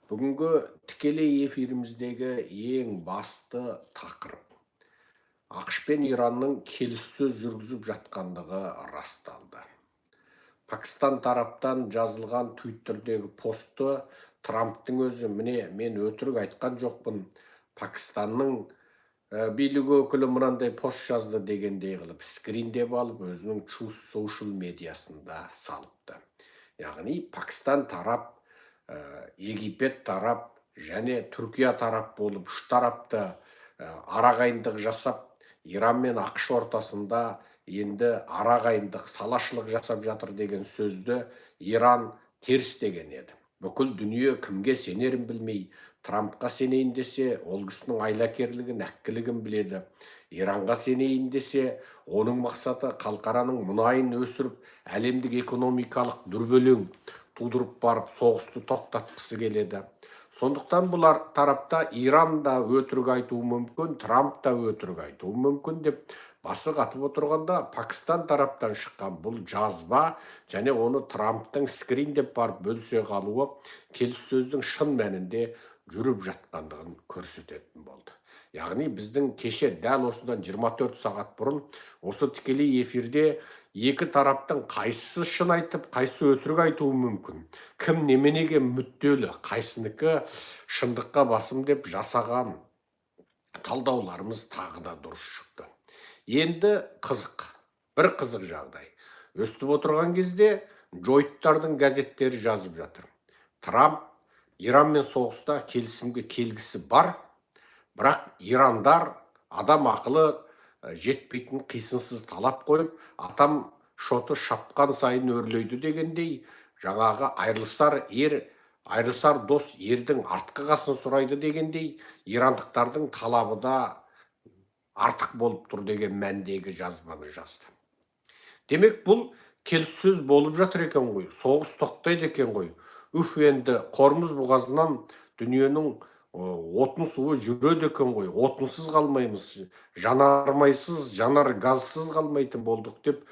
Бүгінгі тікелей эфиріміздегі ең басты тақырып ақш пен Иранның келіссөз жүргізіп жатқандығы расталды. Пакистан тараптан жазылған Твиттердегі посты Трамптың өзі міне мен өтірік айтқан жоқпын, Пакистанның билігі өкілі мынандай пост жазды дегендей қылып скриндеп алып өзінің Truth Social медиасында салыпты. Яғни Пакистан тарап, Египет тарап және Түркия тарап болып үш тарапты арағайындық жасап, Иран мен ақш ортасында енді арағайындық салашылық жасап жатыр деген сөзді Иран теріс деген еді. Бүкіл дүние кімге сенерін білмей, Трампқа сенейін десе, ол кісінің айлакерлігін, әккілігін біледі. Иранға сенейін десе, оның мақсаты халықараның мұнайын өсіріп, әлемдік экономикалық дүрбелең тудырып барып, соғысты тоқтатқысы келеді. Сондықтан бұлар тарапта Иран да өтірік айтуы мүмкін, Трамп та өтірік айтуы мүмкін деп басы қатып отырғанда, Пакистан тараптан шыққан бұл жазба және оны Трамптың скриндеп барып бөлісе қалуы келіссөздің шын мәнінде жүріп жатқандығын көрсететін болды. Яғни біздің кеше дәл осыдан 24 сағат бұрын осы тікелей эфирде екі тараптың қайсысы шын айтып, қайсысы өтірік айтуы мүмкін, кім неменеге мүдделі, қайсыныкі шындыққа басым деп жасаған талдауларымыз тағы да дұрыс шықты. Енді бір қызық жағдай. Өстіп отырған кезде Джойттардың газеттері жазып жатыр. Трамп Иранмен соғыста келісімге келгісі бар, бірақ ирандар адам ақылы жетпейтін қисынсыз талап қойып, атам шоты шапқан сайын өрлейді дегендей, жаңағы айрылысар дос ердің артқы қасын сұрайды дегендей, ирандықтардың талабы да артық болып тұр деген мәндегі жазбаны жазды. Демек бұл келіссөз болып жатыр екен ғой, соғыс тоқтайды екен ғой. Енді Қормұз бұғазынан дүниенің отын суы жүреді екен ғой, отынсыз қалмаймыз, жанармайсыз, жанар газсыз қалмайтын болдық деп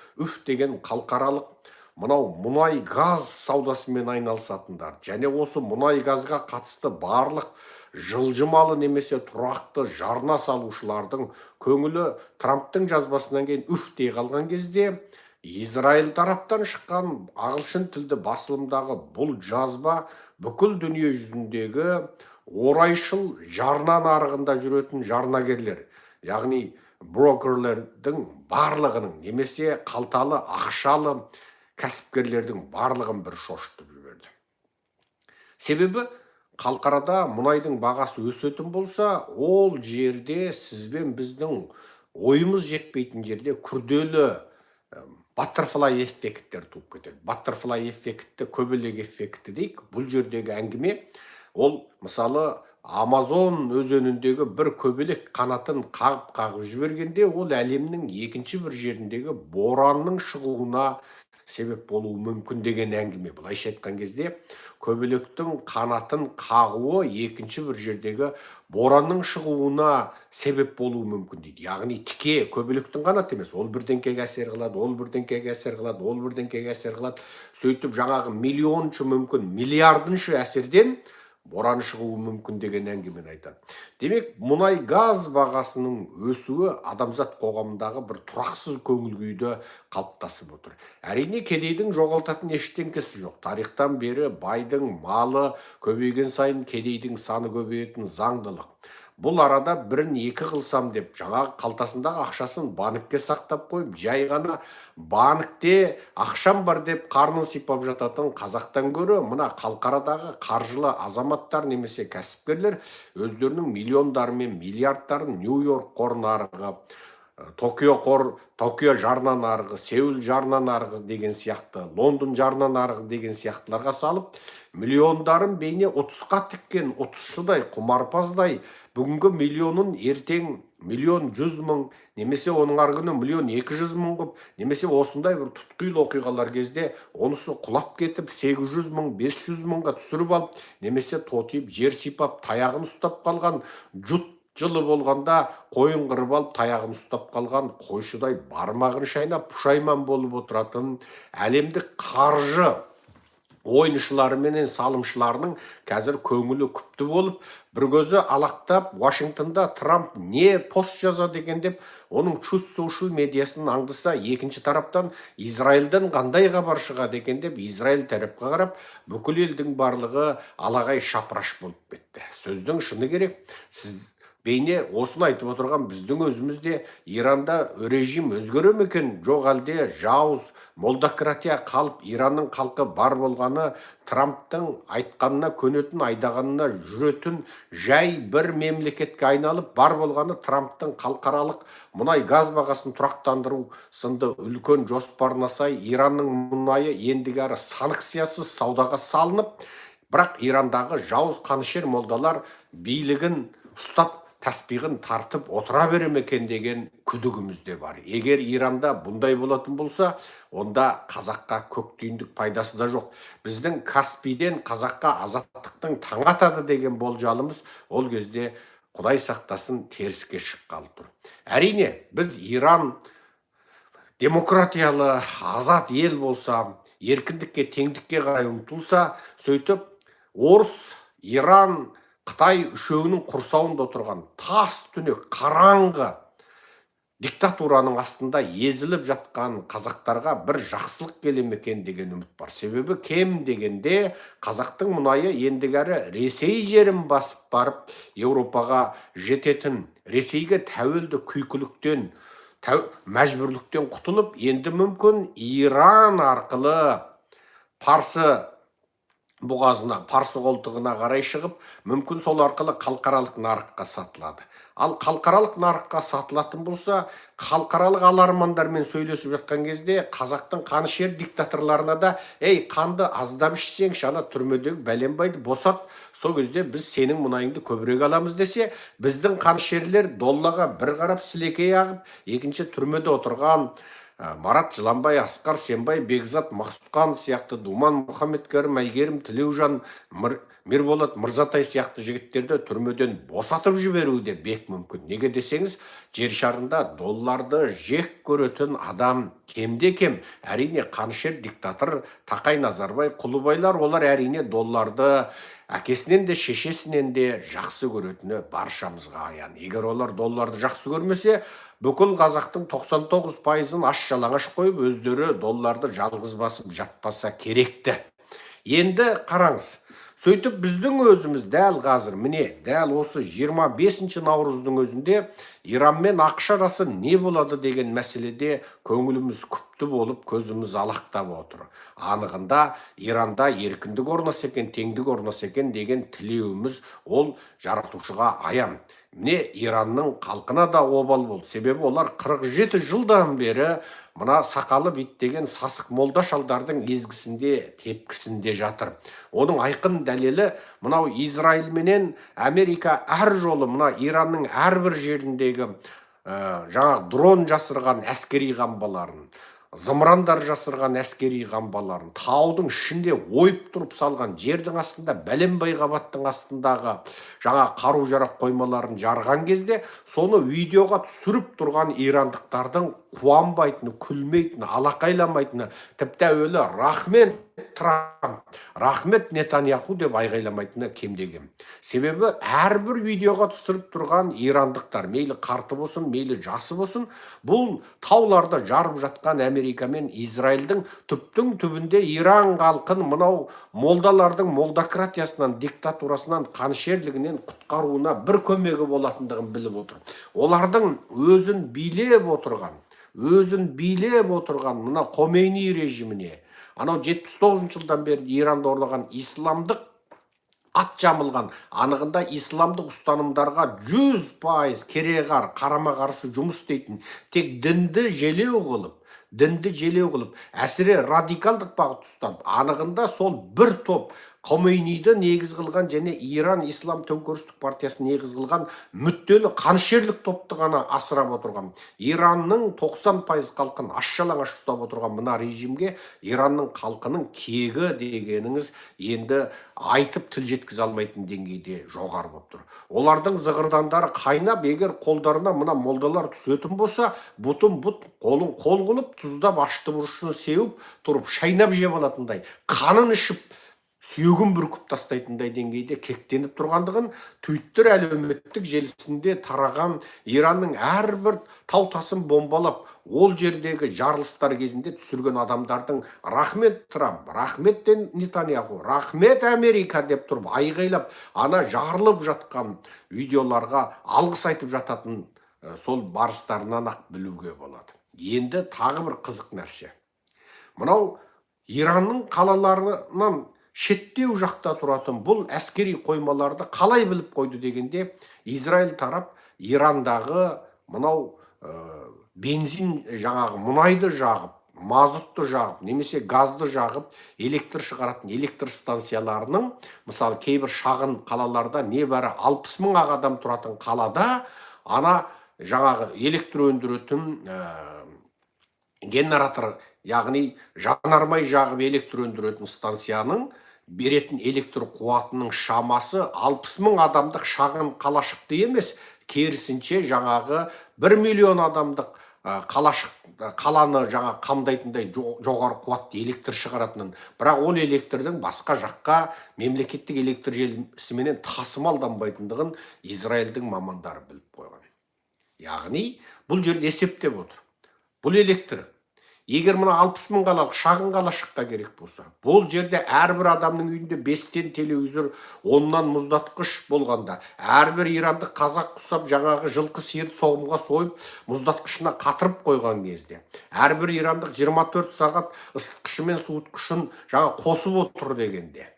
деген халықаралық мынау мұнай газ саудасымен айналысатындар және осы мұнай газға қатысты барлық жылжымалы немесе тұрақты жарна салушылардың көңілі Трамптың жазбасынан кейін дей қалған кезде, Израиль тараптан шыққан ағылшын тілді басылымдағы бұл жазба бүкіл дүние жүзіндегі орайшыл жарна нарығында жүретін жарнагерлер, яғни брокерлердің барлығының немесе қалталы ақшалы кәсіпкерлердің барлығын бір шошытып жіберді. Себебі халықарада мұнайдың бағасы өсетін болса, ол жерде сізбен біздің ойымыз жетпейтін жерде күрделі баттерфлай эффекттер туып кетеді. Баттерфлай эффекті, көбелек эффекті дейік. Бұл жердегі әңгіме, ол мысалы Амазон өзеніндегі бір көбелек қанатын қағып жібергенде, ол әлемнің екінші бір жеріндегі боранның шығуына себеп болуы мүмкін деген әңгіме. Былайша айтқан кезде, көбелектің қанатын қағуы екінші бір жердегі боранның шығуына себеп болуы мүмкін дейді. Яғни тіке көбелектің қанаты емес, ол бірдеңкеге әсер қылады, ол бірдеңкеге әсер қылады, ол бірдеңкеге әсер қылады. Сөйтіп жаңағы миллионшы мүмкін, миллиардыншы әсерден боран шығуы мүмкін деген әңгімені айтады. Демек, мұнай газ бағасының өсуі адамзат қоғамындағы бір тұрақсыз көңіл күйді қалыптасып отыр. Әрине, кедейдің жоғалтатын ештеңкесі жоқ. Тарихтан бері байдың малы көбейген сайын кедейдің саны көбейетін заңдылық. Бұл арада бірін екі қылсам деп, жаңағы қалтасындағы ақшасын банкке сақтап қойып, жай ғана банкте ақшам бар деп қарнын сипап жататын қазақтан гөрі, мына халықарадағы қаржылы азаматтар немесе кәсіпкерлер өздерінің миллиондары мен миллиардтарын Нью-Йорк қор нарығы, Токио жарна нарығы, Сеул жарна нарығы деген сияқты, Лондон жарна нарығы деген сияқтыларға салып, миллиондарын бейне 30-қа тіккен 30-шыдай құмарпаздай бүгінгі миллионын ертең миллион 100 мың, немесе оның арғыны миллион 200 мың қып, немесе осындай бір тұтқиыл оқиғалар кезде онысы құлап кетіп 800 мың, 500 мыңға түсіріп алып, немесе тотиып, жер сипап, таяғын ұстап қалған, жылы болғанда қойын қырып алып, таяғын ұстап қалған қойшыдай бармағын шайнап пұшайман болып отыратын әлемдік қаржы ойыншылары менен салымшыларының қазір көңілі күпті болып, бір көзі алақтап, Вашингтонда Трамп не пост жаза деген деп, оның Truth Social медиасын аңдыса, екінші тараптан Израильден қандай хабар шыға деген деп, Израиль тарапқа қарап, бүкіл елдің барлығы алағай шапраш болып кетті. Сөздің шыны керек, сіз бейне осыны айтып отырған біздің өзімізде Иранда режим өзгере ме екен, жоқ әлде жауыз молдократия қалып, Иранның халқы бар болғаны Трамптың айтқанына көнетін, айдағанына жүретін жай бір мемлекетке айналып, бар болғаны Трамптың халықаралық мұнай газ бағасын тұрақтандыру сынды үлкен жоспарына сай Иранның мұнайы ендігәрі санкциясыз саудаға салынып, бірақ Ирандағы жауыз қанішер молдалар билігін ұстап, тәспиғын тартып отыра бере ме екен деген күдігіміз де бар. Егер Иранда бұндай болатын болса, онда қазаққа көк түйіндік пайдасы да жоқ. Біздің Каспийден қазаққа азаттықтың таң атады деген болжалымыз ол кезде Құдай сақтасын теріске шыққалы тұр. Әрине, біз Иран демократиялы, азат ел болса, еркіндікке, теңдікке қарай ұмтылса, сөйтіп орыс, Иран, Қытай үшеуінің құрсауында отырған тас түнек қараңғы диктатураның астында езіліп жатқан қазақтарға бір жақсылық келе ме екен деген үміт бар. Себебі кем дегенде қазақтың мұнайы ендігәрі Ресей жерін басып барып, Еуропаға жететін, Ресейге тәуелді күйкіліктен, мәжбүрліктен құтылып, енді мүмкін Иран арқылы Парсы бұғазына, Парсы қолтығына қарай шығып, мүмкін сол арқылы халықаралық нарыққа сатылады. Ал халықаралық нарыққа сатылатын болса, халықаралық алармандармен сөйлесіп жатқан кезде қазақтың қанішер диктаторларына да, ей, қанды аздап ішсең, шана түрмедегі бәленбайды босат, сол кезде біз сенің мұнайыңды көбірек аламыз десе, біздің қанішерлер доллаға бір қарап сілекей ағып, екінші түрмеде отырған Марат Жыланбай, Асқар Сенбай, Бекзат Мақсұтқан сияқты, Думан Мұхаммедкәрім, Әйгерім Тілеужан, Мирболат Мырзатай сияқты жігіттерді түрмеден босатып жіберуде бек мүмкін. Неге десеңіз, жер шарында долларды жек көретін адам кемде кем. Әрине қанішер диктатор Тақай Назарбай, Құлыбайлар, олар әрине долларды әкесінен де шешесінен де жақсы көретіні баршамызға аян. Егер олар долларды жақсы көрмесе, бүкіл қазақтың 99%-ын аш жалаңаш қойып, өздері долларды жалғыз басып жатпаса керекті. Енді қараңыз, сөйтіп біздің өзіміз дәл қазір, міне, дәл осы 25 наурыздың өзінде Иранмен ақш арасы не болады деген мәселеде көңіліміз күпті болып, көзіміз алақтап отыр. Анығында Иранда еркіндік орнаса екен, теңдік орнаса екен деген тілеуіміз ол жаратушыға аян. Міне Иранның халқына да обал болды. Себебі олар 47 жылдан бері мына сақалы биттеген сасық молда шалдардың езгісінде, тепкісінде жатыр. Оның айқын дәлелі мынау Израиль менен Америка әр жолы мына Иранның әрбір жеріндегі жаңа дрон жасырған әскери қамбаларын, зымырандар жасырған әскери қамбаларын, таудың ішінде ойып тұрып салған, жердің астында, бәленбай қабаттың астындағы жаңа қару жарақ қоймаларын жарған кезде, соны видеоға түсіріп тұрған ирандықтардың қуанбайтыны, күлмейтіні, алақайламайтыны, тіпті әуелі рахмет Трамп, рахмет Нетаньяху деп айғайламайтыны кемдегем. Себебі әрбір видеоға түсіріп тұрған ирандықтар, мейлі қарты болсын, мейлі жасы болсын, бұл тауларда жарып жатқан Америка мен Израильдің түптің түбінде Иран халқын мынау молдалардың молдократиясынан, диктатурасынан, қанішерлігінен құтқаруына бір көмегі болатындығын біліп отыр. Олардың өзін билеп отырған мына Хомейни режиміне, анау 79 жылдан бері Иранда орлаған исламдық ат жамылған, анығында исламдық ұстанымдарға 100% кереғар, қарама қарсы жұмыс істейтін, тек дінді желеу қылып, әсіре радикалдық бағыт ұстанып, анығында сол бір топ Хомейниді негіз қылған және Иран Ислам төңкерістік партиясын негіз қылған мүдделі қаншерлік топты ғана асырап отырған, Иранның 90% халқын аш-жалаңаш ұстап отырған мына режимге Иранның халқының кегі дегеніңіз енді айтып тіл жеткізе алмайтын деңгейде жоғары болып тұр. Олардың зығырдандары қайнап, егер қолдарына мына молдалар түсетін болса, бұтын бұт, қолын қол қылып, тұздап, ашты бұрышын сеуіп, тұрып шайнап жеп алатындай, қанын ішіп, сүйегін бүркіп тастайтындай деңгейде кектеніп тұрғандығын Twitter әлеуметтік желісінде тараған Иранның әрбір тау тасын бомбалап, ол жердегі жарылыстар кезінде түсірген адамдардың рахмет Трамп, рахмет Нетаньяху, рахмет Америка деп тұрып айғайлап, ана жарылып жатқан видеоларға алғыс айтып жататын сол барыстарынан ақ білуге болады. Енді тағы бір қызық нәрсе. Мынау Иранның қалаларынан шеттеу жақта тұратын бұл әскери қоймаларды қалай біліп қойды дегенде, Израиль тарап Ирандағы мынау бензин жаңағы мұнайды жағып, мазутты жағып, немесе газды жағып, электр шығаратын электр станцияларының, мысалы кейбір шағын қалаларда небәрі 60 мың адам тұратын қалада ана жаңағы электр өндіретін генератор, яғни жанармай жағып электр өндіретін станцияның беретін электр қуатының шамасы 60 мың адамдық шағын қалашықты емес, керісінше жаңағы 1 миллион адамдық қаланы жаңа қамдайтындай жоғары қуатты электр шығаратынын, бірақ ол электрдің басқа жаққа мемлекеттік электр желісіменен тасымалданбайтындығын Израильдің мамандары біліп қойған. Яғни бұл жерде есептеп отыр. Бұл электр егер мына 60 мың қалалық шағын қалашыққа керек болса, бұл жерде әрбір адамның үйінде 5-тен телевизор, 10-нан мұздатқыш болғанда, әрбір ирандық қазақ құсап жаңағы жылқы сиырды соғымға сойып, мұздатқышына қатырып қойған кезде, әрбір ирандық 24 сағат ысытқышы мен суытқышын жаңа қосып отыр дегенде,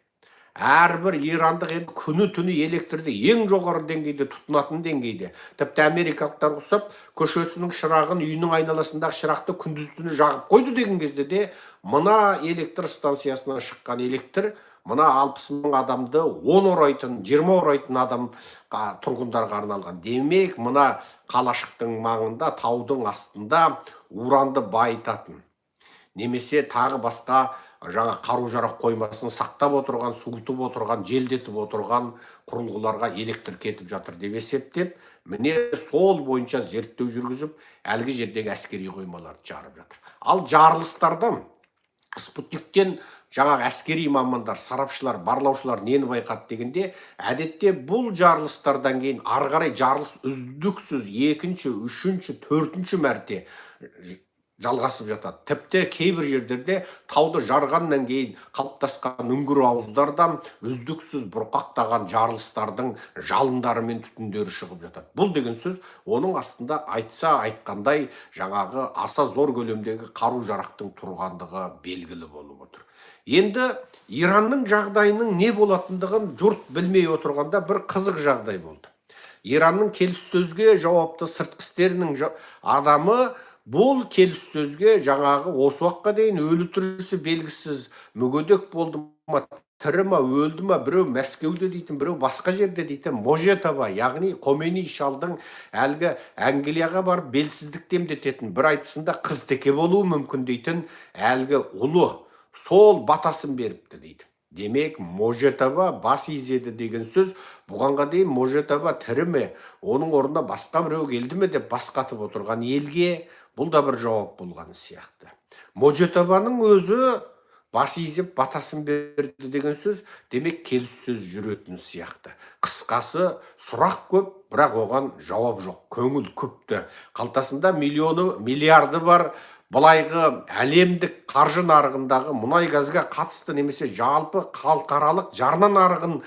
әрбір ирандық енді күні түні электрді ең жоғары деңгейде тұтынатын деңгейде, тіпті америкалықтар құсап көшесінің шырағын, үйінің айналасындағы шырақты күндіз түні жағып қойды деген кезде де, мына электр станциясынан шыққан электр мына 60 мың адамды 10 орайтын, 20 орайтын адам тұрғындарға арналған. Демек, мына қалашықтың маңында, таудың астында уранды байытатын, немесе тағы басқа жаңа қару-жарақ қоймасын сақтап отырған, суытып отырған, желдетіп отырған құрылғыларға электр кетіп жатыр деп есептеп, міне сол бойынша зерттеу жүргізіп, әлгі жердегі әскери қоймаларды жарып жатыр. Ал жарылыстардан, спутниктен жаңағы әскери мамандар, сарапшылар, барлаушылар нені байқады дегенде, әдетте бұл жарылыстардан кейін ары қарай жарылыс үздіксіз екінші, үшінші, төртінші мәрте жалғасып жатады. Тіпті кейбір жерлерде тауды жарғаннан кейін қалыптасқан үңгір ауыздардан үздіксіз бұрқақтаған жарылыстардың жалындары мен түтіндері шығып жатады. Бұл деген сөз оның астында айтса айтқандай жаңағы аса зор көлемдегі қару-жарақтың тұрғандығы белгілі болып отыр. Енді Иранның жағдайының не болатындығын жұрт білмей отырғанда бір қызық жағдай болды. Иранның келіссөзге жауапты сыртқы істерінің адамы бұл келіссөзге жаңағы осы уақытқа дейін өлі тірісі белгісіз мүгедек болды ма, тірі ма, өлді ма, біреу Мәскеуде дейтін, біреу басқа жерде дейтін Можетова, яғни Хомейни шалдың әлгі Англияға барып белсіздік демдететін, бір айтысында қыз теке болуы мүмкін дейтін әлгі ұлы сол батасын беріпті дейді. Демек, Можетова бас изеді деген сөз, бұғанға дейін Можетова тірі ме, оның орнына басқа біреу келді ме деп бас қатып отырған елге бұл да бір жауап болған сияқты. Можетованың өзі бас изеп батасын берді деген сөз, демек келіссөз жүретін сияқты. Қысқасы, сұрақ көп, бірақ оған жауап жоқ, көңіл көпті. Қалтасында миллионы, миллиарды бар былайғы әлемдік қаржы нарығындағы мұнай газға қатысты немесе жалпы халықаралық жарна нарығын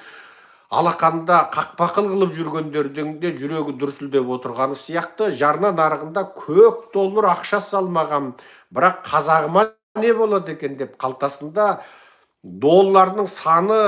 алақанда қақпақыл қылып жүргендердің де жүрегі дүрсілдеп отырғаны сияқты, жарна нарығында көк доллар ақша салмаған, бірақ қазағыма не болады екен деп қалтасында доллардың саны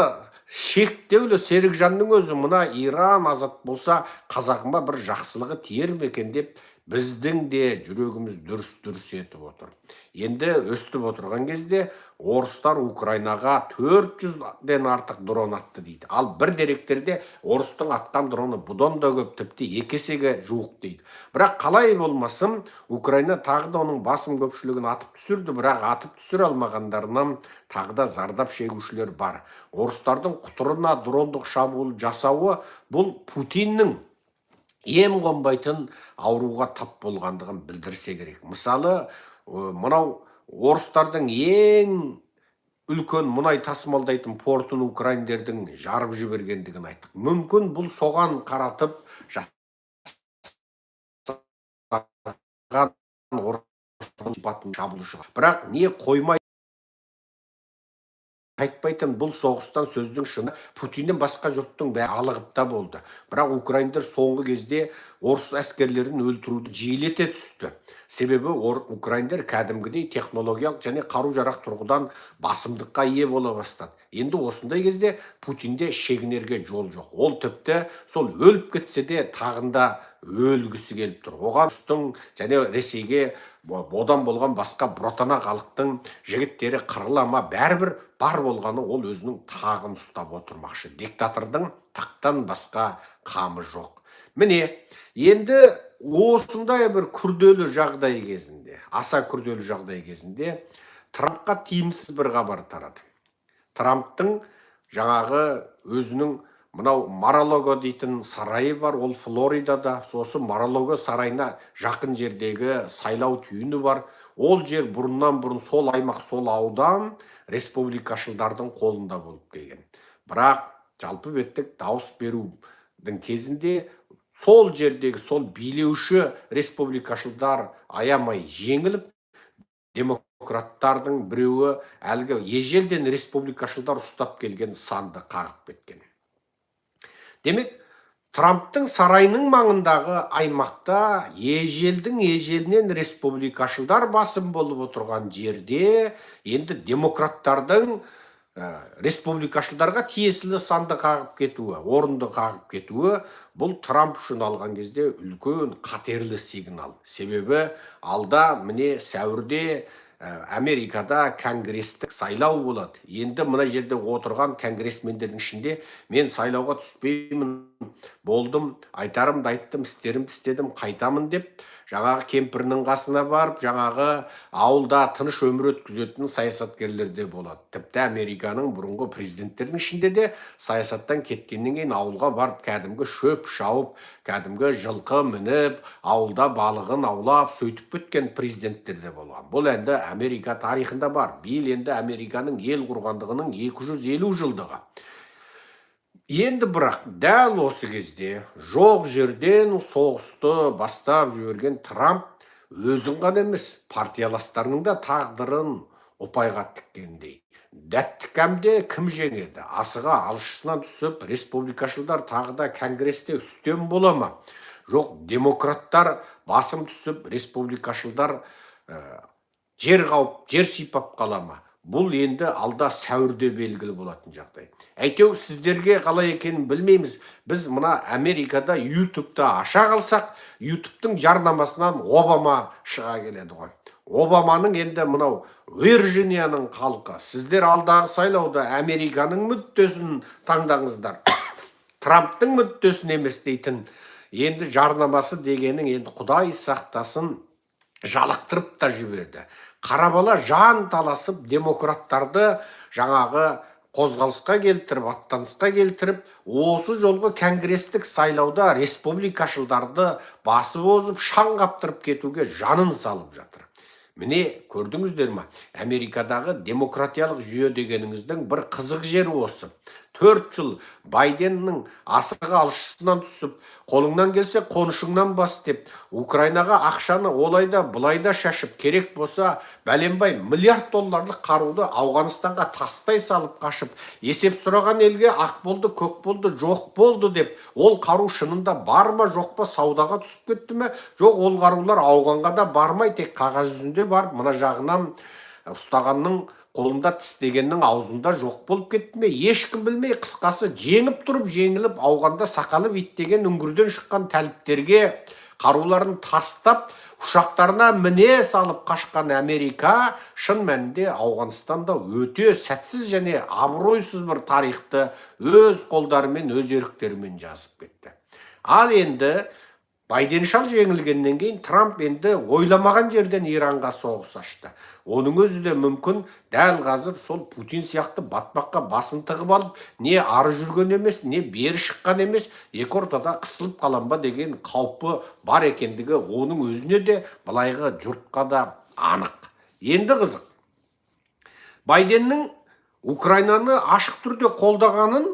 шектеулі Серікжанның өзі мына Иран азат болса, қазағыма бір жақсылығы тиер ме екен деп Біздің де жүрегіміз дүрс-дүрс етіп отыр. Енді өстіп отырған кезде орыстар Украинаға 400-ден артық дрон атты дейді. Ал бір деректерде орыстың атқан дроны бұдан да көп, тіпті 2 есеге жуық дейді. Бірақ қалай болмасын, Украина тағы да оның басым көпшілігін атып түсірді, бірақ атып түсіре алмағандарынан тағы да зардап шегушілер бар. Орыстардың құтырына дрондық шабуыл жасауы бұл Путиннің ем қонбайтын ауруға тап болғандығын білдірсе керек. Мысалы, мынау орыстардың ең үлкен мұнай тасымалдайтын портын украиндердің жарып жібергендігін айттық. Мүмкін бұл соған қаратып жасаған орыстың шабуылшыға. Бірақ не қоймай қайтпайтын бұл соғыстан сөздің шыны Путиннен басқа жұрттың бәрі алығып та болды. Бірақ украиндар соңғы кезде орыс әскерлерін өлтіруді жиілете түсті. Себебі украиндар кәдімгідей технологиялық және қару-жарақ тұрғыдан басымдыққа ие бола бастады. Енді осындай кезде Путинде шегінерге жол жоқ. Ол тіпті сол өліп кетсе де тағында өлгісі келіп тұр. Оған үстің және Ресейге бодан болған басқа бұратана халықтың жігіттері қырылама бәрібір бар болғаны ол өзінің тағын ұстап отырмақшы. Диктатордың тақтан басқа қамы жоқ. Міне, енді осындай бір күрделі жағдай кезінде, аса күрделі жағдай кезінде Трампқа тиімсіз бір хабар тарады. Трамптың жаңағы өзінің мынау Мар-а-Лаго дейтін сарайы бар, ол Флоридада. Сосы Мар-а-Лаго сарайына жақын жердегі сайлау түйіні бар. Ол жер бұрыннан бұрын сол аймақ, сол аудан республикашылдардың қолында болып келген. Бірақ жалпы беттік дауыс берудің кезінде сол жердегі сол билеуші республикашылдар аямай жеңіліп, демократтардың біреуі әлгі ежелден республикашылдар ұстап келген санды қағып кеткен. Демек, Трамптың сарайының маңындағы аймақта ежелден республикашылдар басым болып отырған жерде енді демократтардың республикашылдарға тиесілі санды қағып кетуі, орынды қағып кетуі бұл Трамп үшін алған кезде үлкен қатерлі сигнал. Себебі алда міне сәуірде Америкада конгресстік сайлау болады. Енді мына жерде отырған конгрессмендердің ішінде мен сайлауға түспеймін, болдым, айтарымды айттым, істерімді істедім, қайтамын деп, жаңағы кемпірінің қасына барып, жаңағы ауылда тыныш өмір өткізетін саясаткерлер де болады. Тіпті Американың бұрынғы президенттердің ішінде де саясаттан кеткеннен кейін ауылға барып, кәдімгі шөп шауып, кәдімгі жылқы мініп, ауылда балығын аулап, сөйтіп кеткен президенттер де болған. Бұл енді Америка тарихында бар. Биыл енді Американың ел құрғандығының 250 жылдығы. Енді бірақ дәл осы кезде жоқ жерден соғысты бастап жіберген Трамп өзін ғана емес, партияластарының да тағдырын ұпайға тіккендей. Дәттікәмде кім жеңеді? Асыға алшысынан түсіп, республикашылдар тағы да конгресте үстем бола ма? Жоқ, демократтар басым түсіп, республикашылдар жер қауып, жер сипап қала ма? Бұл енді алда сәуірде белгілі болатын жағдай. Әйтеу сіздерге қалай екенін білмейміз. Біз мына Америкада YouTube-та аша қалсақ, YouTube-тың жарнамасынан Обама шыға келеді ғой. Обаманың енді мынау Вирджинияның халқы. Сіздер алдағы сайлауда Американың мүддесін таңдаңыздар. Трамптың мүддесін емес дейтін. Енді жарнамасы дегенің енді Құдай сақтасын жалықтырып та жіберді. Қарабала жан таласып демократтарды жаңағы қозғалысқа келтіріп, аттанысқа келтіріп, осы жолғы конгресстік сайлауда республикашылдарды басып озып, шаң қаптырып кетуге жанын салып жатыр. Міне, көрдіңіздер ма? Америкадағы демократиялық жүйе дегеніңіздің бір қызық жері осы. 4 жыл Байденнің асыға алшысынан түсіп, қолыңнан келсе қонышыңнан бас деп, Украинаға ақшаны олайда бұлайда шашып, керек болса бәленбай миллиард долларлық қаруды Ауғанстанға тастай салып қашып, есеп сұраған елге ақ болды, көк болды, жоқ болды деп, ол қару шынында бар ма, жоқ па, саудаға түсіп кетті ме? Жоқ, ол қарулар Ауғанға да бармай, тек қағаз жүзінде бар, мына жағынан ұстағанның қолында тістегеннің аузында жоқ болып кетті ме? Ешкім білмей, қысқасы жеңіп тұрып, жеңіліп, ауғанда сақалы биттеген үңгірден шыққан тәліптерге қаруларын тастап, ұшақтарына міне салып қашқан Америка шын мәнінде Ауғанстанда өте сәтсіз және абыройсыз бір тарихты өз қолдарымен, өз еріктерімен жазып кетті. Ал енді Байден шал жеңілгеннен кейін Трамп енді ойламаған жерден Иранға соғыс ашты. Оның өзі де мүмкін дәл қазір сол Путин сияқты батпаққа басын тығып алып, не ары жүрген емес, не бері шыққан емес, екі ортада қысылып қалам ба деген қаупі бар екендігі оның өзіне де, былайғы жұртқа да анық. Енді қызық. Байденнің Украинаны ашық түрде қолдағанын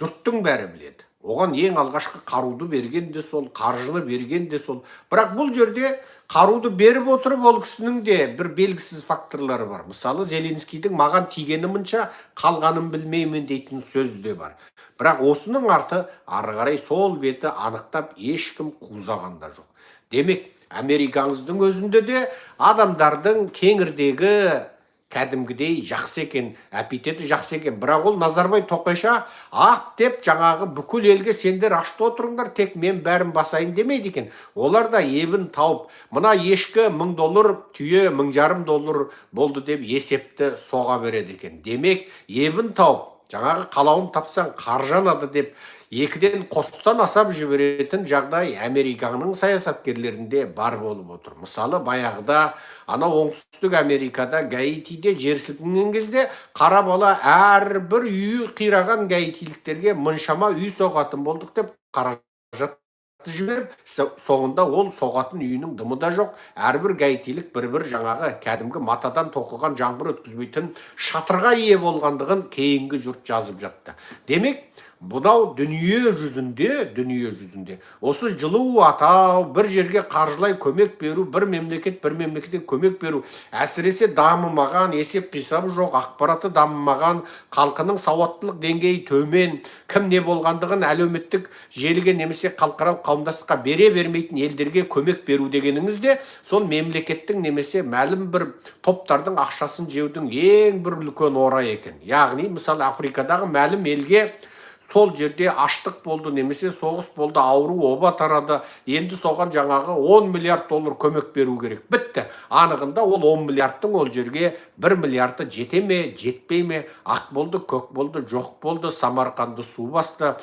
жұрттың бәрі біледі. Оған ең алғашқы қаруды берген де сол, қаржыны берген де сол. Бірақ бұл жерде қаруды беріп отырып, ол кісінің де бір белгісіз факторлары бар. Мысалы, Зеленскийдің маған тигені мұнша, қалғанын білмеймін дейтін сөз де бар. Бірақ осының арты ары қарай сол беті анықтап ешкім қузаған да жоқ. Демек, Америкаңыздың өзінде де адамдардың кеңірдегі кәдімгідей жақсы екен, аппетиті жақсы екен. Бірақ ол Назарбай Тоқайша деп жаңағы бүкіл елге сендер ашты отырыңдар, тек мен бәрін басайын демейді екен. Олар да ебін тауып, мына ешкі $1000, түйе $1,500 болды деп есепті соға береді екен. Демек, ебін тауып, жаңағы қалауын тапсаң қаржанады деп екіден қостан асап жіберетін жағдай Американың саясаткерлерінде бар болып отыр. Мысалы, баяғыда ана оңтүстік Америкада, Гаитиде жер сілкінген кезде қара бала әрбір үйі қираған гаитиліктерге мұншама үй соғатын болдық деп қаражатты жіберіп, соңында ол соғатын үйінің дымы да жоқ. Әрбір гаитилік бір жаңағы кәдімгі матадан тоқыған жаңбыр өткізбейтін шатырға ие болғандығын кейінгі жұрт жазып жатты. Демек, бұнау дүние жүзінде осы жылу атау, бір жерге қаржылай көмек беру, бір мемлекетке көмек беру, әсіресе дамымаған, есеп қисабы жоқ, ақпараты дамымаған, халқының сауаттылық деңгейі төмен, кім не болғандығын әлеуметтік желіге немесе халықаралық қауымдастыққа бермейтін елдерге көмек беру дегеніңіз де сол мемлекеттің немесе мәлім бір топтардың ақшасын жеудің ең бір үлкен орайы екен. Яғни, мысалы, Африкадағы мәлім елге сол жерде аштық болды, немесе соғыс болды, ауру, оба тарады. Енді соған жаңағы $10 миллиард көмек беру керек. Бітті. Анығында ол 10 миллиардтың ол жерге 1 миллиарды жете ме, жетпей ме, ақ болды, көк болды, жоқ болды, Самарқанды су басты.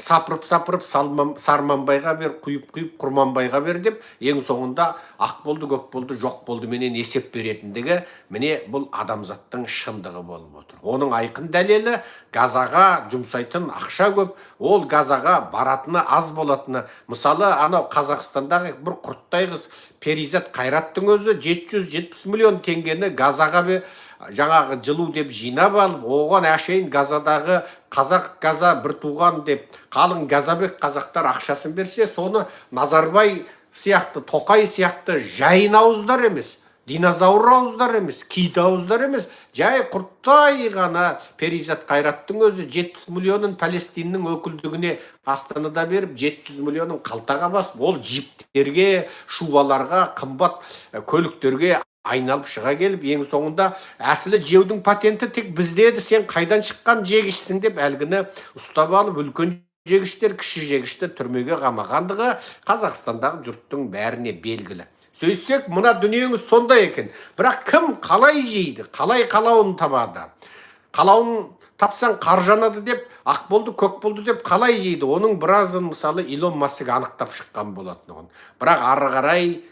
Сапырып Сарманбайға бер, құйып Құрманбайға бер деп, ең соңында ақ болды, көк болды, жоқ болды менен есеп беретіндігі, міне бұл адамзаттың шындығы болып отыр. Оның айқын дәлелі газаға жұмсайтын ақша көп, ол газаға баратыны аз болатыны. Мысалы, анау Қазақстандағы бір құрттай қыз Перизат Қайраттың өзі 770 миллион теңгені газаға жаңағы жылу деп жинап алып, оған әшейін газадағы қазақ газа бір туған деп қалың газабек қазақтар ақшасын берсе, соны Назарбай сияқты, Тоқай сияқты жайын ауыздар емес, динозавр ауыздар емес, кит ауыздар емес, жай құрттай ғана Перизат Қайраттың өзі 70 миллионын Палестиннің өкілдігіне Астанада беріп, 700 миллионын қалтаға басып, ол жиптерге, шубаларға, қымбат көліктерге айналып шыға келіп, ең соңында әсілі жеудің патенті тек бізде еді, сен қайдан шыққан жегішсің деп әлгіні ұстап алып, үлкен жегіштер, кіші жегішті түрмеге қамағандығы Қазақстандағы жұрттың бәріне белгілі. Сөйсек, мына дүниеңіз сондай екен. Бірақ кім қалай жейді, қалай қалауын табады? Қалауын тапсаң қаржанады деп, ақ болды, көк болды деп қалай жейді? Оның біразын, мысалы, Илон Маск анықтап шыққан болатын. Бірақ ары қарай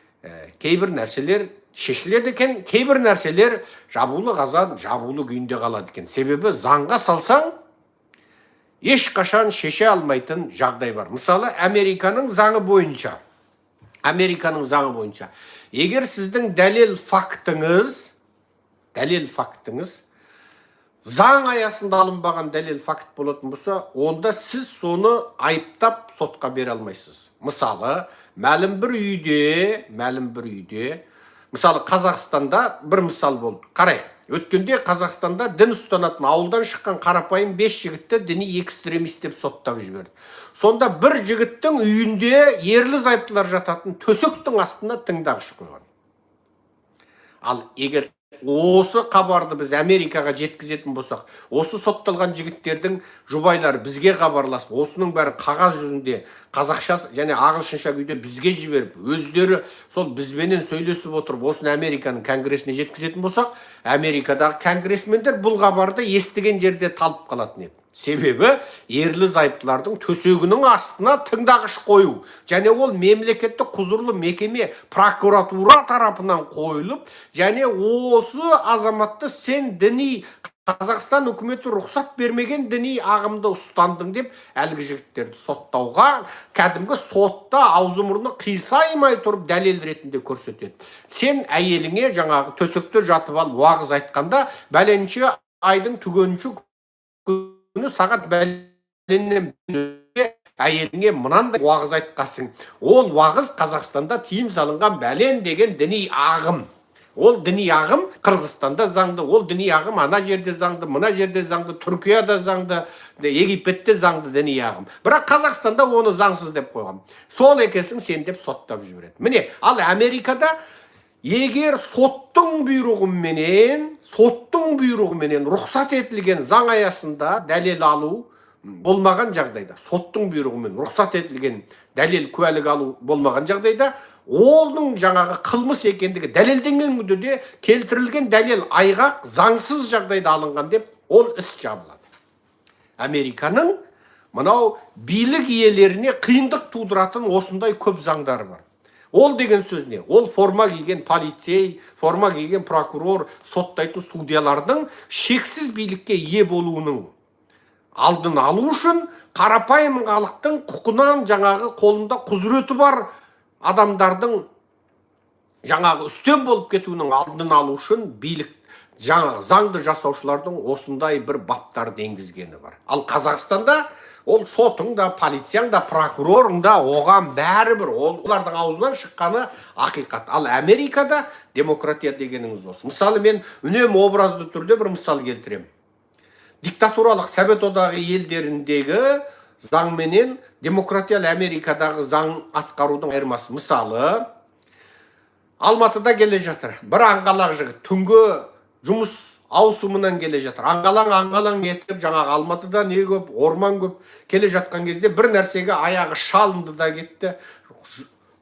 кейбір нәрселер шешіледі екен, кейбір нәрселер жабулы қазан жабулы күйінде қалады екен. Себебі заңға салсаң, ешқашан шеше алмайтын жағдай бар. Мысалы, Американың заңы бойынша, егер сіздің дәлел фактыңыз, заң аясында алынбаған дәлел факт болатын болса, онда сіз соны айыптап сотқа бере алмайсыз. Мысалы, мәлім бір үйде, мысалы, Қазақстанда бір мысал болды. Қарайық, өткенде Қазақстанда дін ұстанатын ауылдан шыққан қарапайым 5 жігітті діни экстремист деп соттап жіберді. Сонда бір жігіттің үйінде ерлі зайыптылар жататын төсектің астына тыңдағыш қойған. Ал егер осы хабарды біз Америкаға жеткізетін болсақ, осы сотталған жігіттердің жұбайлары бізге хабарласып, осының бәрі қағаз жүзінде қазақша және ағылшынша күйде бізге жіберіп, өздері сол бізбенен сөйлесіп отырып, осыны Американың конгресіне жеткізетін болсақ, Америкадағы конгрессмендер бұл хабарды естіген жерде талып қалатын еді. Себебі ерлі зайыптылардың төсегінің астына тыңдағыш қою, және ол мемлекеттік құзырлы мекеме прокуратура тарапынан қойылып, және осы азаматты сен діни Қазақстан үкіметі рұқсат бермеген діни ағымды ұстандың деп әлгі жігіттерді соттауға, кәдімгі сотта аузы мұрны қисаймай тұрып дәлел ретінде көрсетеді. Сен әйеліңе жаңағы төсекте жатып алып уағыз айтқанда, бәленше айдың түгенші күні сағат бәленнен әйеліңе мынандай уағыз айтқасың. Ол уағыз Қазақстанда тыйым салынған бәлен деген діни ағым. Ол діни ағым Қырғызстанда заңды, ол діни ағым ана жерде заңды, мына жерде заңды, Түркияда заңды, Египетте заңды діни ағым. Бірақ Қазақстанда оны заңсыз деп қойған. Сол екесің сен деп соттап жібереді. Міне, ал Америкада егер соттың бұйрығыменен рұқсат етілген заң аясында дәлел алу болмаған жағдайда, соттың бұйрығымен рұқсат етілген дәлел куәлік алу болмаған жағдайда, оның жаңағы қылмыс екендігі дәлелденген күнде келтірілген дәлел айғақ заңсыз жағдайда алынған деп ол іс жабылады. Американың мынау билік иелеріне қиындық тудыратын осындай көп заңдары бар. Ол деген сөз не? Ол форма киген полицей, форма киген прокурор, соттайтын судьялардың шексіз билікке ие болуының алдын алу үшін қарапайым халықтың құқынан жаңағы қолында құзыреті бар адамдардың жаңағы үстем болып кетуінің алдын алу үшін билік жаңағы заңды жасаушылардың осындай бір баптарды енгізгені бар. Ал Қазақстанда ол сотың да, полицияң да, прокурорың да оған бәрі бір, олардың аузынан шыққаны ақиқат. Ал Америкада демократия дегеніңіз осы. Мысалы мен үнемі образды түрде бір мысал келтірем. Диктатуралық Совет одағы елдеріндегі заң менен демократиялы Америкадағы заң атқарудың айырмасы. Мысалы, Алматыда келе жатыр. Бір аңғалақ жігіт түнгі жұмыс ауысымынан келе жатыр. Аңғалаң етіп, жаңағы Алматыда не көп, орман көп келе жатқан кезде бір нәрсеге аяғы шалынды да кетті.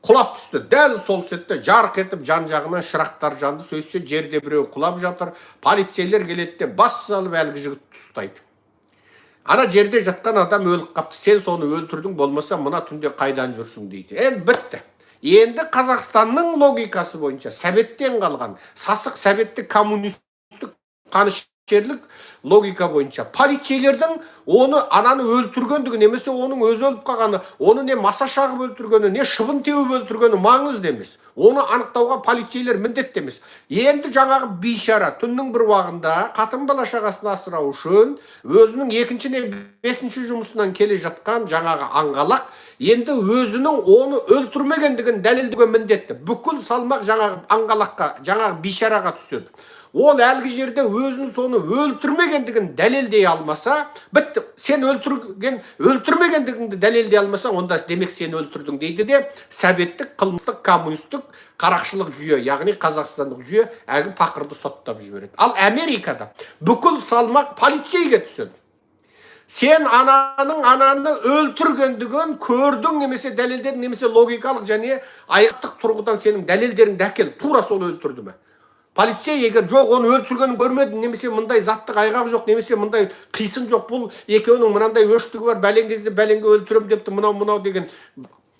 Құлап түсті. Дәл сол сәтте жарқ етіп, жан-жағынан шырақтар жанды. Сөйтсе жерде біреу құлап жатыр. Полицейлер келеді де бас салып әлгі жігітті ұстайды. Ана жерде жатқан адам өліп қапты. Сен соны өлтірдің, болмаса мына түнде қайдан жүрсің дейді. Енді бітті. Енді Қазақстанның логикасы бойынша Советтен қалған, сасық советтік коммунистік қанішерлік логика бойынша полицейлердің оны ананы өлтіргендігі немесе оның өзі өліп қалғаны, оны не маса шағып өлтіргені, не шыбын теуіп өлтіргені маңызды емес. Оны анықтауға полицейлер міндетті емес. Енді жаңағы бейшара түннің бір уағында қатын бала шағасын асырау үшін өзінің екінші не бесінші жұмысынан келе жатқан жаңағы аңғалақ енді өзінің оны өлтірмегендігін дәлелдеуге міндетті. Бүкіл салмақ жаңағы аңғалаққа, жаңағы бейшараға түседі. Ол әлгі жерде өзінің соны өлтірмегендігін дәлелдей алмаса, бітті. Сен өлтірмегендігіңді дәлелдей алмаса, онда демек сен өлтірдің дейді де, советтік, қылмыстық, коммунистік, қарақшылық жүйе, яғни қазақстандық жүйе әлгі пақырды соттап жібереді. Ал Америкада бүкіл салмақ полицейге түседі. Сен ананы өлтіргендігін көрдің немесе дәлелдедің немесе логикалық және айықтық тұрғыдан сенің дәлелдеріңді әкел, тура сол өлтірді ме? Полицей егер жоқ, оны өлтіргенін көрмедім, немесе мындай заттық айғақ жоқ, немесе мындай қисын жоқ, бұл екеуінің мынандай өштігі бар, бәлен кезде бәленге өлтірем депті, мынау деген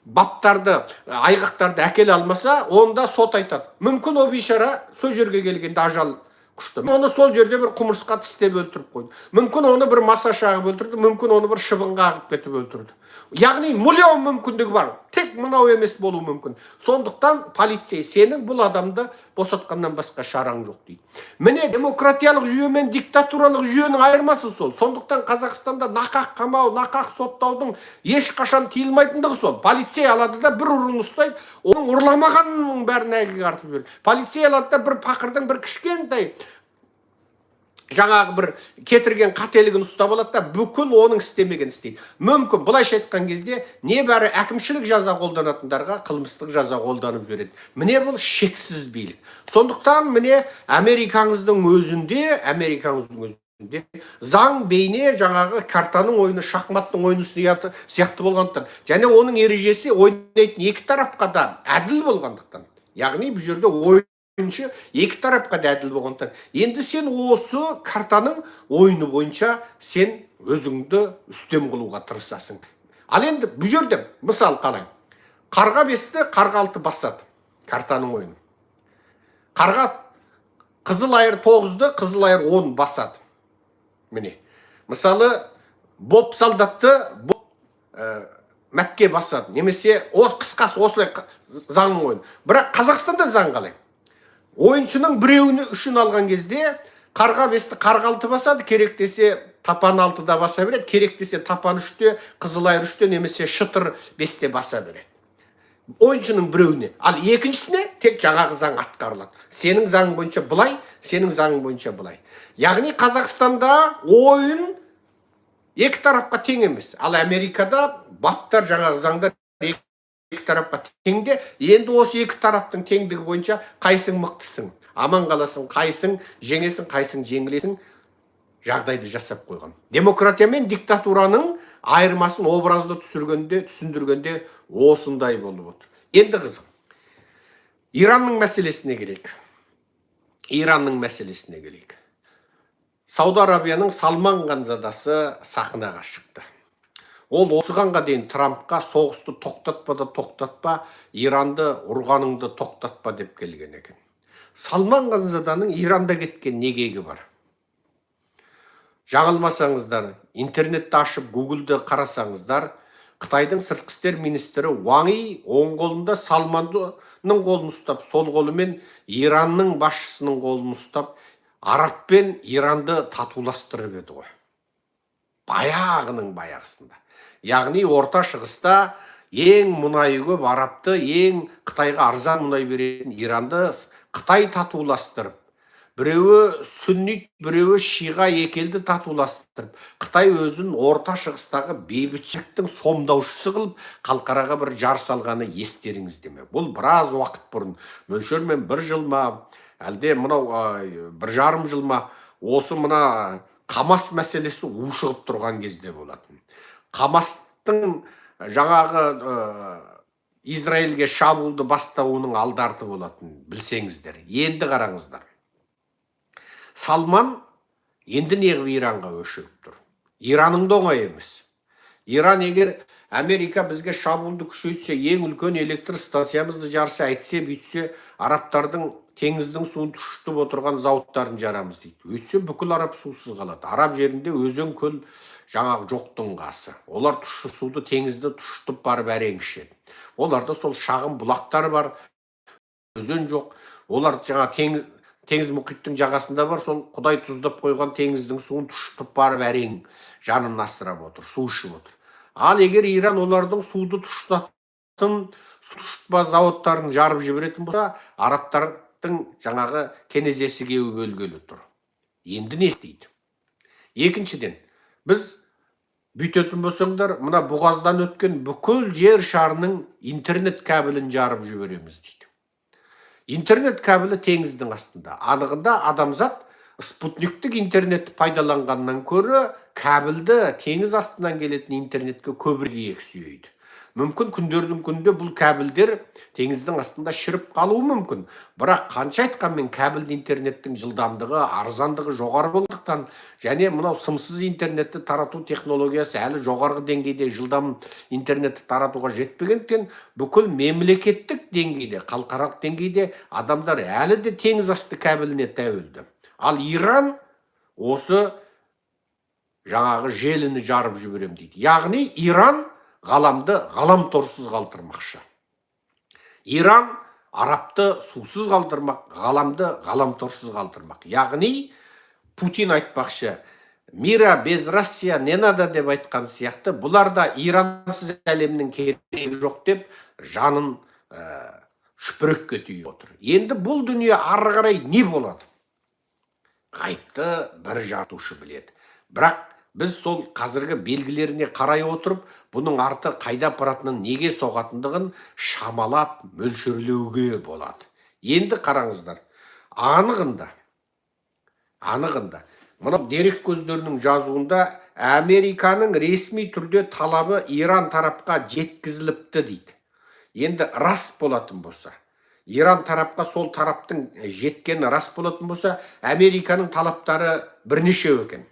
баптарды, айғақтарды әкеле алмаса, онда сот айтады. Мүмкін о бейшара сол жерге келгенде ажал құшты. Оны сол жерде бір құмырсқа тістеп өлтіріп қойды. Мүмкін оны бір маса шағып өлтірді, мүмкін оны бір шыбынға ағып кетіп өлтірді. Яғни миллион мүмкіндігі бар. Тек мынау емес болу мүмкін. Сондықтан полицей сенің бұл адамды босатқаннан басқа шараң жоқ дейді. Міне демократиялық жүйе мен диктатуралық жүйенің айырмасы сол. Сондықтан Қазақстанда нақақ қамау, нақақ соттаудың ешқашан тиылмайтындығы сол. Полицей алады да бір ұрыны ұстайды, оның ұрламағанның бәрін әйгіге артып жібереді. Полицей алады да бір пақырдың бір кішкентай жаңағы бір кетірген қателігін ұстап алады да бүкіл оның істемеген істейді. Мүмкін былайша айтқан кезде небәрі әкімшілік жаза қолданатындарға қылмыстық жаза қолданып жібереді. Міне бұл шексіз билік. Сондықтан міне Америкаңыздың өзінде заң бейне жаңағы картаның ойыны, шахматтың ойыны сияқты болғандықтан, және оның ережесі ойнайтын екі тарапқа да әділ болғандықтан. Яғни бұл жерде ойыншы екі тарапқа да әділ болғандықтан. Енді сен осы картаның ойыны бойынша сен өзіңді үстем қылуға тырысасың. Ал енді бұл жерде мысал қалай. Қарға 5-ті, қарға 6 басады картаның ойыны. Қарға қызыл айыр 9-ды, қызыл айыр 10 басады. Міне. Мысалы, боп солдатты мәкке басады. Немесе қысқасы осылай заңның ойын. Бірақ Қазақстанда заң қалай. Ойыншының біреуіні үшін алған кезде қарға 5-ті қарға 6 басады, керек десе тапан 6-да баса береді, керек десе тапан 3-те, қызыл айыр 3-те, немесе шытыр 5-те баса береді. Ойыншының біреуіне. Ал екіншісіне тек жаңағы заң атқарылады. Сенің заң бойынша былай, сенің заң бойынша былай. Яғни Қазақстанда ойын екі тарапқа тең емес. Ал Америкада баптар жаңағы заңдар екі тарапқа теңде. Енді осы екі тараптың теңдігі бойынша қайсың мықтысың, аман қаласың, қайсың жеңесің, қайсың жеңілесің, жағдайды жасап қойған. Демократия мен диктатураның айырмасын образды түсіндіргенде осындай болып отыр. Енді қызым, Иранның мәселесіне келейік. Сауд Арабияның Салман ханзадасы сахнаға шықты. Ол осығанға дейін Трампқа соғысты тоқтатпа, Иранды ұрғаныңды тоқтатпа деп келген екен. Салман ханзаданың Иранда кеткен негегі бар. Жаңылмасаңыздар, интернетті ашып, Гуглды қарасаңыздар, Қытайдың сыртқы істер министрі Ван И оң қолында Салманның қолын ұстап, сол қолымен Иранның басшысының қолын ұстап, Араб пен Иранды татуластырып еді ғой. Баяғының баяғысында. Яғни орта шығыста ең мұнайы көп Арабты, ең Қытайға арзан мұнай беретін Иранды Қытай татуластырып, біреуі сүннит, біреуі шиға екелді татуластырып, Қытай өзін орта шығыстағы бейбітшіліктің сомдаушысы қылып, халықараға бір жар салғаны естеріңізде ме? Бұл біраз уақыт бұрын, мөлшермен 1 жыл ма, әлде мынау 1,5 жыл ма, осы мына Қамас мәселесі ушығып тұрған кезде болатын. Қамастың жаңағы Израильге шабуылды бастауының алдарты болатын, білсеңіздер. Енді қараңыздар. Салман енді неғып Иранға өшігіп тұр. Иранның да оңай емес. Иран егер Америка бізге шабуылды күшейтсе, ең үлкен электр станциямызды жарса, әйтсе, бүйтсе, арабтардың теңіздің суын тұшытып отырған зауыттарын жарамыз дейді. Өйтсе бүкіл араб сусыз қалады. Араб жерінде өзен көл жаңағы жоқтың қасы. Олар тұщы суды теңізді тұшытып барып әрең ішеді. Оларда сол шағын бұлақтар бар, өзен жоқ. Олар жаңа теңіз мұхиттың жағасында бар, сол Құдай тұздап қойған теңіздің суын тұшытып барып әрең жанын асырап отыр, су ішіп отыр. Ал егер Иран олардың суды тұшытатын, тұшытпа зауыттарын жарып жіберетін болса, арабтардың жаңағы кенезесі кеуіп өлгелі тұр. Енді не істейді? Екіншіден, біз бүйтетін болсаңдар, мына бұғаздан өткен бүкіл жер шарының интернет кабелін жарып жібереміз дейді. Интернет кабелі теңіздің астында. Анығында адамзат спутниктік интернетті пайдаланғаннан көрі кабелді теңіз астынан келетін интернетке көбірек сүйейді. Мүмкін күндердің күнде бұл кабелдер теңіздің астында шіріп қалуы мүмкін. Бірақ қанша айтқанмен кабелді интернеттің жылдамдығы, арзандығы жоғары болғандықтан, және мынау сымсыз интернетті тарату технологиясы әлі жоғарғы деңгейде жылдам интернетті таратуға жетпегендіктен, бүкіл мемлекеттік деңгейде, халықаралық деңгейде адамдар әлі де теңіз асты кабеліне тәуелді. Ал Иран осы жаңағы желіні жарып жіберем дейді. Яғни Иран ғаламды ғаламторсыз қалдырмақшы. Иран арабты сусыз қалдырмақ, ғаламды ғаламторсыз қалдырмақ. Яғни Путин айтпақшы, мира без Россия не надо деп айтқан сияқты, бұларда Ирансыз әлемнің керегі жоқ деп жанын шүпірекке түйіп отыр. Енді бұл дүние ары қарай не болады? ғайыпты бір жаратушы біледі. Бірақ біз сол қазіргі белгілеріне қарай отырып, бұның арты қайда апаратынын, неге соғатындығын шамалап мөлшерлеуге болады. Енді қараңыздар, анығында мынау дерек көздерінің жазуында Американың ресми түрде талабы Иран тарапқа жеткізіліпті дейді. Енді рас болатын болса, Иран тарапқа сол тараптың жеткені рас болатын болса, Американың талаптары бірнеше екен.